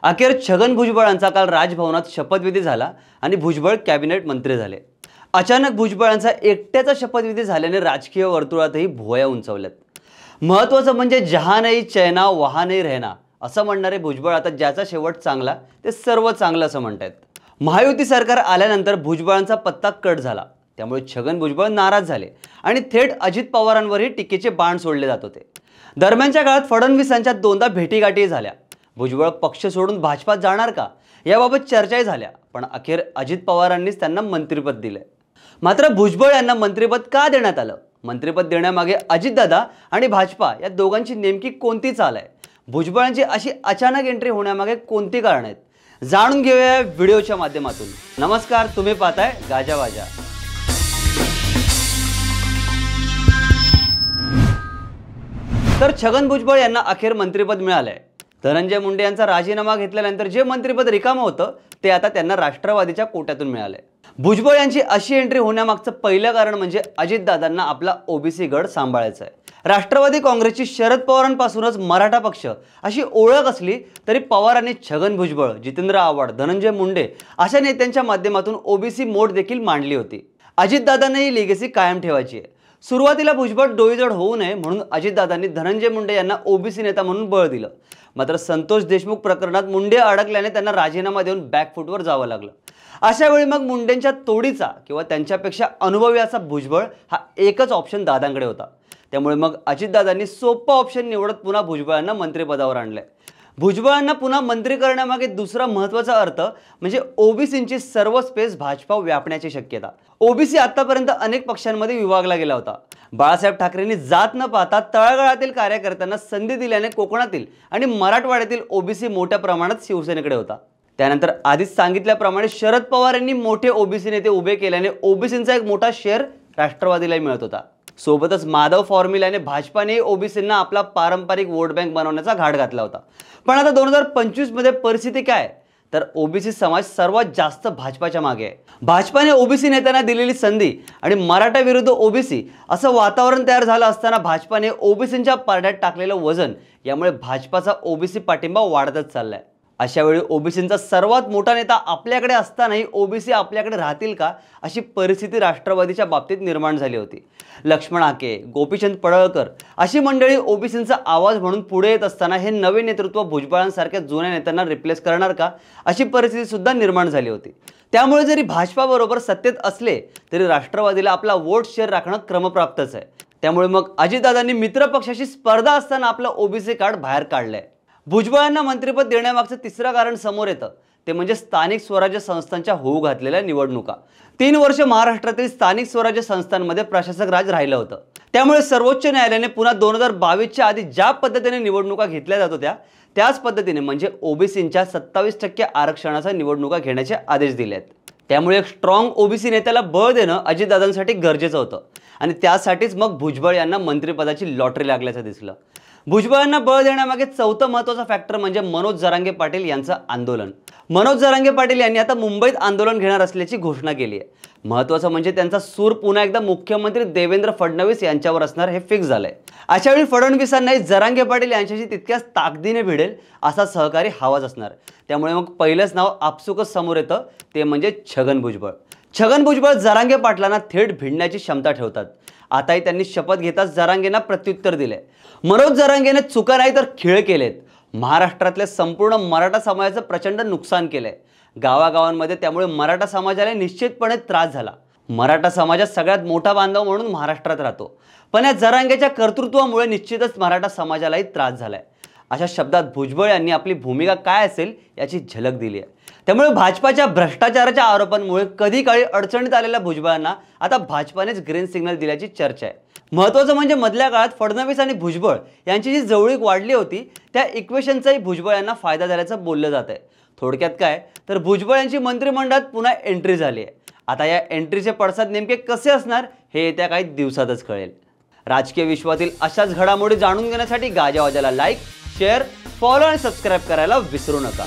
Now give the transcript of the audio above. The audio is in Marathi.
अखेर छगन भुजबळांचा काल राजभवनात शपथविधी झाला आणि भुजबळ कॅबिनेट मंत्री झाले। अचानक भुजबळांचा एकट्याचा शपथविधी झाल्याने राजकीय वर्तुळातही भुवया उंचावल्यात। महत्त्वाचं म्हणजे जहां नहीं चैना वहां नहीं रहना असं म्हणणारे भुजबळ आता ज्याचा शेवट चांगला ते सर्व चांगलं असं म्हणतात। महायुती सरकार आल्यानंतर भुजबळांचा पत्ता कट झाला, त्यामुळे छगन भुजबळ नाराज झाले आणि थेट अजित पवारांवरही टीकेचे बाण सोडले जात होते। दरम्यानच्या काळात फडणवीसांच्या दोनदा भेटीगाठी झाल्या। भुजबळ पक्ष सोडून भाजपात जाणार का याबाबत चर्चाही झाल्या, पण अखेर अजित पवारांनीच त्यांना मंत्रिपद दिले। मात्र भुजबळ यांना मंत्रिपद का देण्यात आलं? मंत्रिपद देण्यामागे अजितदादा आणि भाजपा या दोघांची नेमकी कोणती चाल आहे? भुजबळांची अशी अचानक एंट्री होण्यामागे कोणती कारण आहेत? जाणून घेऊया व्हिडिओच्या माध्यमातून। नमस्कार, तुम्ही पाहताय गाजावाजा। तर छगन भुजबळ यांना अखेर मंत्रिपद मिळालंय। धनंजय मुंडे यांचा राजीनामा घेतल्यानंतर जे मंत्रिपद रिकामं होतं ते आता त्यांना राष्ट्रवादीच्या कोट्यातून मिळालंय। भुजबळ यांची अशी एंट्री होण्यामागचं पहिलं कारण म्हणजे अजितदादांना आपला ओबीसी गड सांभाळायचा आहे। राष्ट्रवादी काँग्रेसची शरद पवारांपासूनच मराठा पक्ष अशी ओळख असली तरी पवारांनी छगन भुजबळ, जितेंद्र आव्हाड, धनंजय मुंडे अशा नेत्यांच्या माध्यमातून ओबीसी मोड देखील मांडली होती। अजितदादांनी ही लिगेसी कायम ठेवायची आहे। सुरुवातीला भुजबळ डोईजड होऊ नये म्हणून अजितदादांनी धनंजय मुंडे यांना ओबीसी नेता म्हणून बळ दिलं। मात्र संतोष देशमुख प्रकरणात मुंडे अडकल्याने त्यांना राजीनामा देऊन बॅकफुटवर जावं लागलं। अशा वेळी मग मुंडेंच्या तोडीचा किंवा त्यांच्यापेक्षा अनुभवी असा भुजबळ हा एकच ऑप्शन दादांकडे होता। त्यामुळे मग अजितदादांनी सोपं ऑप्शन निवडत पुन्हा भुजबळांना मंत्रिपदावर आणलंय। भुजबळांना पुन्हा मंत्री करण्यामागे दुसरा महत्त्वाचा अर्थ म्हणजे ओबीसींची सर्व स्पेस भाजपा व्यापण्याची शक्यता। ओबीसी आतापर्यंत अनेक पक्षांमध्ये विभागला गेला होता। बाळासाहेब ठाकरेंनी जात न पाहता तळागाळातील कार्यकर्त्यांना संधी दिल्याने कोकणातील आणि मराठवाड्यातील ओबीसी मोठ्या प्रमाणात शिवसेनेकडे होता। त्यानंतर आधीच सांगितल्याप्रमाणे शरद पवार यांनी मोठे ओबीसी नेते उभे केल्याने ओबीसींचा एक मोठा शेअर राष्ट्रवादीला मिळत होता। सोबतच माधव फॉर्म्युलाने भाजपाने ओबीसींना आपला पारंपरिक वोट बँक बनवण्याचा घाट घातला होता। पण आता 2025 मध्ये परिस्थिती काय? तर ओबीसी समाज सर्वात जास्त भाजपाच्या मागे आहे। भाजपाने ओबीसी नेत्यांना दिलेली संधी आणि मराठा विरुद्ध ओबीसी असं वातावरण तयार झालं असताना भाजपाने ओबीसींच्या पारड्यात टाकलेलं वजन यामुळे भाजपाचा ओबीसी पाठिंबा वाढतच चाललाय। अशा वेळी ओबीसींचा सर्वात मोठा नेता आपल्याकडे असतानाही ओबीसी आपल्याकडे राहतील का अशी परिस्थिती राष्ट्रवादीच्या बाबतीत निर्माण झाली होती। लक्ष्मण हाके, गोपीचंद पडळकर अशी मंडळी ओबीसींचा आवाज म्हणून पुढे येत असताना हे नवे नेतृत्व भुजबळांसारख्या जुन्या नेत्यांना रिप्लेस करणार का अशी परिस्थिती सुद्धा निर्माण झाली होती। त्यामुळे जरी भाजपाबरोबर सत्तेत असले तरी राष्ट्रवादीला आपला वोट शेअर राखणं क्रमप्राप्तच आहे। त्यामुळे मग अजितदादांनी मित्रपक्षाशी स्पर्धा असताना आपलं ओबीसी कार्ड बाहेर काढलंय। भुजबळांना मंत्रिपद देण्यामागचं तिसरं कारण समोर येतं ते म्हणजे स्थानिक स्वराज्य संस्थांच्या होऊ घातलेल्या निवडणुका। 3 वर्ष महाराष्ट्रातील स्थानिक स्वराज्य संस्थांमध्ये प्रशासक राज राहिलं होतं। त्यामुळे सर्वोच्च न्यायालयाने पुन्हा 2022च्या आधी ज्या पद्धतीने निवडणुका घेतल्या जात होत्या त्याच पद्धतीने म्हणजे ओबीसींच्या 27% आरक्षणाचा निवडणुका घेण्याचे आदेश दिले आहेत। त्यामुळे एक स्ट्रॉंग ओबीसी नेत्याला बळ देणं अजितदादांसाठी गरजेचं होतं आणि त्यासाठीच मग भुजबळ यांना मंत्रिपदाची लॉटरी लागल्याचं दिसलं। भुजबळांना बळ देण्यामागे चौथं महत्त्वाचा फॅक्टर म्हणजे मनोज जरांगे पाटील यांचं आंदोलन। मनोज जरांगे पाटील यांनी आता मुंबईत आंदोलन घेणार असल्याची घोषणा केली आहे। महत्त्वाचं म्हणजे त्यांचा सूर पुन्हा एकदा मुख्यमंत्री देवेंद्र फडणवीस यांच्यावर असणार हे फिक्स झालंय। अशा वेळी फडणवीसांनाही जरांगे पाटील यांच्याशी तितक्याच ताकदीने भिडेल असा सहकारी हवाच असणार। त्यामुळे मग पहिलंच नाव आपसुकच समोर येतं ते म्हणजे छगन भुजबळ। छगन भुजबळ जरांगे पाटलांना थेट भिडण्याची क्षमता ठेवतात। आताही त्यांनी शपथ घेताच जरांगेंना प्रत्युत्तर दिले। मनोज जरांगेने चुका नाही तर खेळ केलेत। महाराष्ट्रातल्या संपूर्ण मराठा समाजाचं प्रचंड नुकसान केलंय। गावागावांमध्ये त्यामुळे मराठा समाजाला निश्चितपणे त्रास झाला। मराठा समाजात सगळ्यात मोठा बांधव म्हणून महाराष्ट्रात राहतो, पण या जरांगेच्या कर्तृत्वामुळे निश्चितच मराठा समाजालाही त्रास झालाय। अशा शब्दात भुजबळ यांनी आपली भूमिका काय असेल याची झलक दिली आहे। त्यामुळे भाजपाच्या भ्रष्टाचाराच्या आरोपांमुळे कधी काळी अडचणीत आलेल्या भुजबळांना आता भाजपानेच ग्रीन सिग्नल दिल्याची चर्चा आहे। महत्त्वाचं म्हणजे मधल्या काळात फडणवीस आणि भुजबळ यांची जी जवळीक वाढली होती त्या इक्वेशनचाही भुजबळ यांना फायदा झाल्याचं बोललं जात आहे। थोडक्यात काय तर भुजबळ यांची मंत्रिमंडळात पुन्हा एंट्री झाली आहे। आता या एंट्रीचे पडसाद नेमके कसे असणार हे येत्या काही दिवसातच कळेल। राजकीय विश्वातील अशाच घडामोडी जाणून घेण्यासाठी गाजावाजाला लाईक, शेअर, फॉलो आणि सबस्क्राईब करायला विसरू नका।